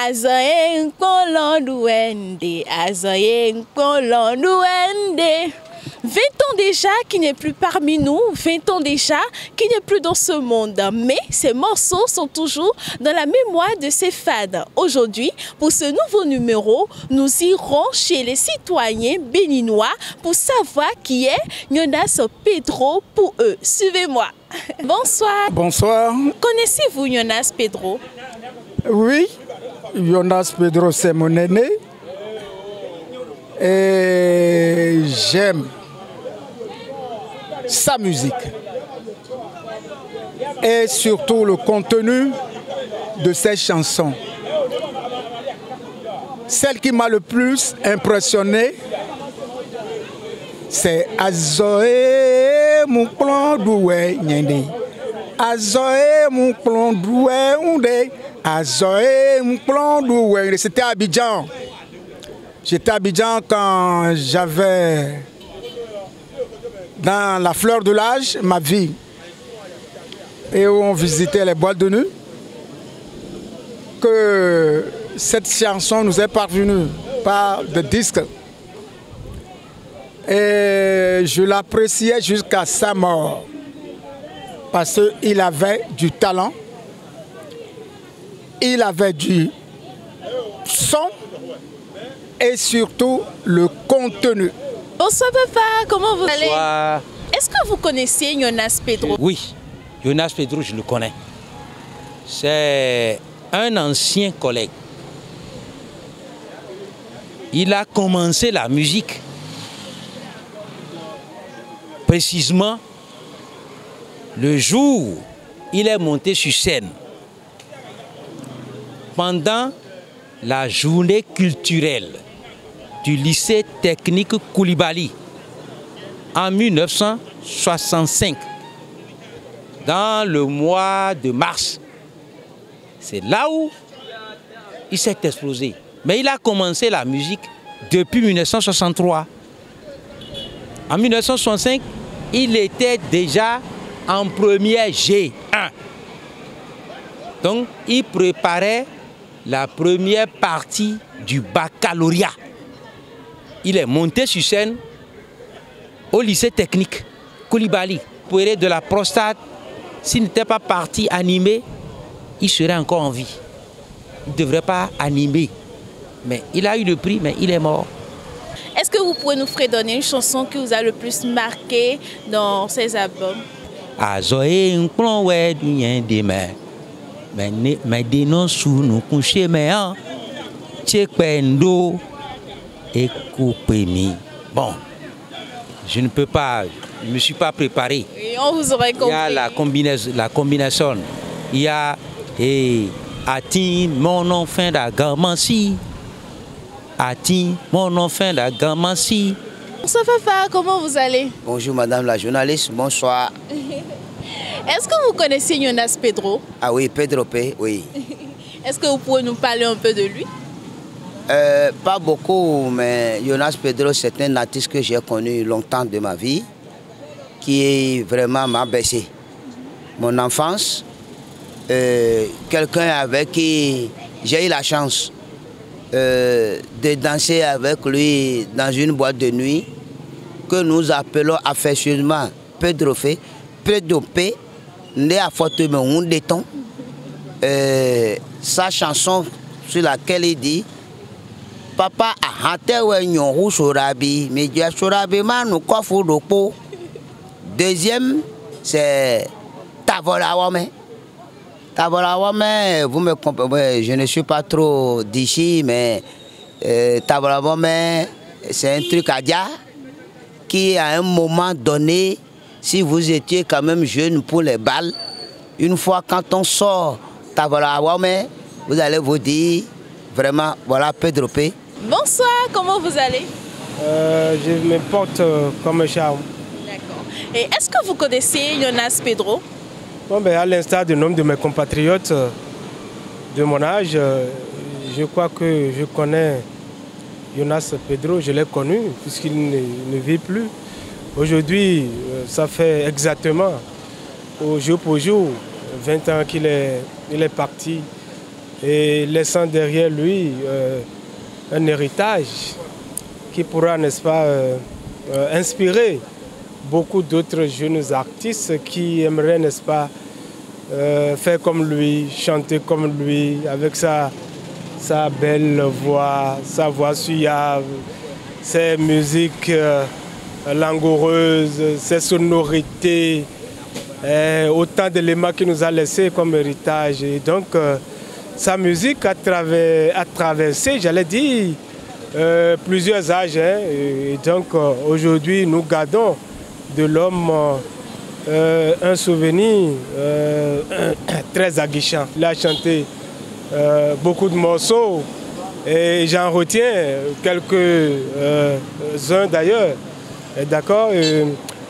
Azoye nkolonuende, azoye nkolonuende. 20 ans déjà qui n'est plus parmi nous, 20 ans déjà qui n'est plus dans ce monde. Mais ces morceaux sont toujours dans la mémoire de ses fans. Aujourd'hui, pour ce nouveau numéro, nous irons chez les citoyens béninois pour savoir qui est Yonas Pedro pour eux. Suivez-moi. Bonsoir. Bonsoir. Connaissez-vous Yonas Pedro? Oui, Yonas Pedro, c'est mon aîné. Et j'aime sa musique et surtout le contenu de ses chansons. Celle qui m'a le plus impressionné, c'est Azoé mon plan doué nyende. Azoé mon plan doué ondé. Azoé mon plan doué. C'était à Abidjan. J'étais à Abidjan quand j'avais, dans la fleur de l'âge, ma vie. Et où on visitait les boîtes de nuit. Que cette chanson nous est parvenue par des disques. Et je l'appréciais jusqu'à sa mort. Parce qu'il avait du talent. Il avait du son. Et surtout le contenu. Bonsoir papa, comment vous allez? Bonsoir. Est-ce que vous connaissez Yonas Pedro? Oui, Yonas Pedro, je le connais. C'est un ancien collègue. Il a commencé la musique précisément le jour où il est monté sur scène pendant la journée culturelle du lycée technique Koulibaly en 1965, dans le mois de mars. C'est là où il s'est explosé. Mais il a commencé la musique depuis 1963. En 1965, il était déjà en première G1. Donc, il préparait la première partie du baccalauréat. Il est monté sur scène au lycée technique Koulibaly. Opéré de la prostate, s'il n'était pas parti animé, il serait encore en vie. Il ne devrait pas animer. Mais il a eu le prix, mais il est mort. Est-ce que vous pouvez nous fredonner une chanson qui vous a le plus marqué dans ces albums? Azoé un plan ouais du yen des mains. Mais des noms sous nous coucher mais hein. Tchekpendo et coupémi. Bon, je ne peux pas, je ne me suis pas préparé. Et on vous aurait compris. Il y a la combinaison. Il y a Ati mon enfant d'agamansi. Ati mon enfant d'agamansi. Bonsoir papa, comment vous allez? Bonjour madame la journaliste, bonsoir. Est-ce que vous connaissez Yonas Pedro? Ah oui, Pedro P, oui. Est-ce que vous pouvez nous parler un peu de lui? Pas beaucoup, mais Yonas Pedro, c'est un artiste que j'ai connu longtemps de ma vie, qui vraiment m'a baissé. Mon enfance, quelqu'un avec qui j'ai eu la chance de danser avec lui dans une boîte de nuit que nous appelons affectueusement Pedro P. Pedro P, né à Fortement Déton. Sa chanson sur laquelle il dit Papa a hanté nyon rouge sorabi, mais Dieu sorabi man nous coffre de peau. Deuxième, c'est Tavola Wame. Tavola Wame, vous me comprenez, je ne suis pas trop d'ici, mais Tavola Wame, c'est un truc à dire qui, à un moment donné, si vous étiez quand même jeune pour les balles, une fois quand on sort Tavola Wame, vous allez vous dire, vraiment, voilà Pedro P. Bonsoir, comment vous allez? Je me porte comme charme. D'accord. Et est-ce que vous connaissez Yonas Pedro? Bon, ben, à l'instar de nombre de mes compatriotes de mon âge, je crois que je connais Yonas Pedro, je l'ai connu puisqu'il ne vit plus. Aujourd'hui, ça fait exactement, au jour pour jour, 20 ans qu'il est parti et laissant derrière lui un héritage qui pourra, n'est-ce pas, inspirer beaucoup d'autres jeunes artistes qui aimeraient, n'est-ce pas, faire comme lui, chanter comme lui, avec sa belle voix, sa voix suave, ses musiques langoureuses, ses sonorités, autant d'éléments qu'il nous a laissés comme héritage. Et donc, sa musique a traversé, j'allais dire, plusieurs âges. Et donc, aujourd'hui, nous gardons de l'homme un souvenir très aguichant. Il a chanté beaucoup de morceaux et j'en retiens quelques-uns d'ailleurs. D'accord?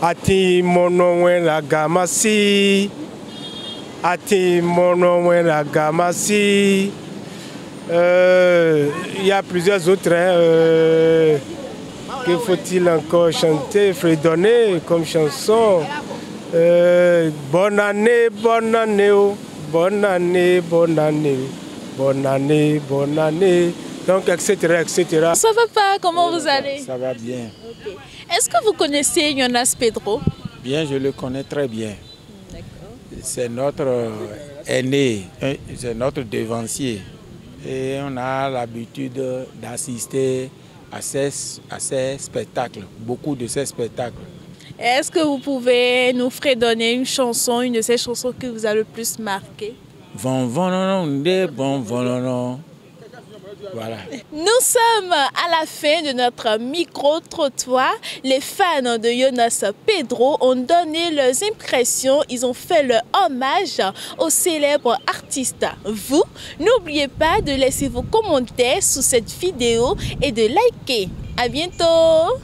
Ati mono la gamasi, ati mono la gamasi. Il y a plusieurs autres. Que faut-il encore chanter, fredonner comme chanson? Bonne année, bonne année, oh. Bonne année, bonne année, bonne année, bonne année. Donc, etc., etc. Ça va pas? Comment vous allez? Ça va bien. Okay. Est-ce que vous connaissez Yonas Pedro? Bien, je le connais très bien. C'est notre aîné, c'est notre devancier. Et on a l'habitude d'assister à ces spectacles, beaucoup de ces spectacles. Est-ce que vous pouvez nous fredonner une chanson, une de ces chansons qui vous a le plus marqué? Bon, bon, bon, voilà. Nous sommes à la fin de notre micro-trottoir. Les fans de Yonas Pedro ont donné leurs impressions, ils ont fait leur hommage au célèbre artiste. Vous, n'oubliez pas de laisser vos commentaires sous cette vidéo et de liker. À bientôt!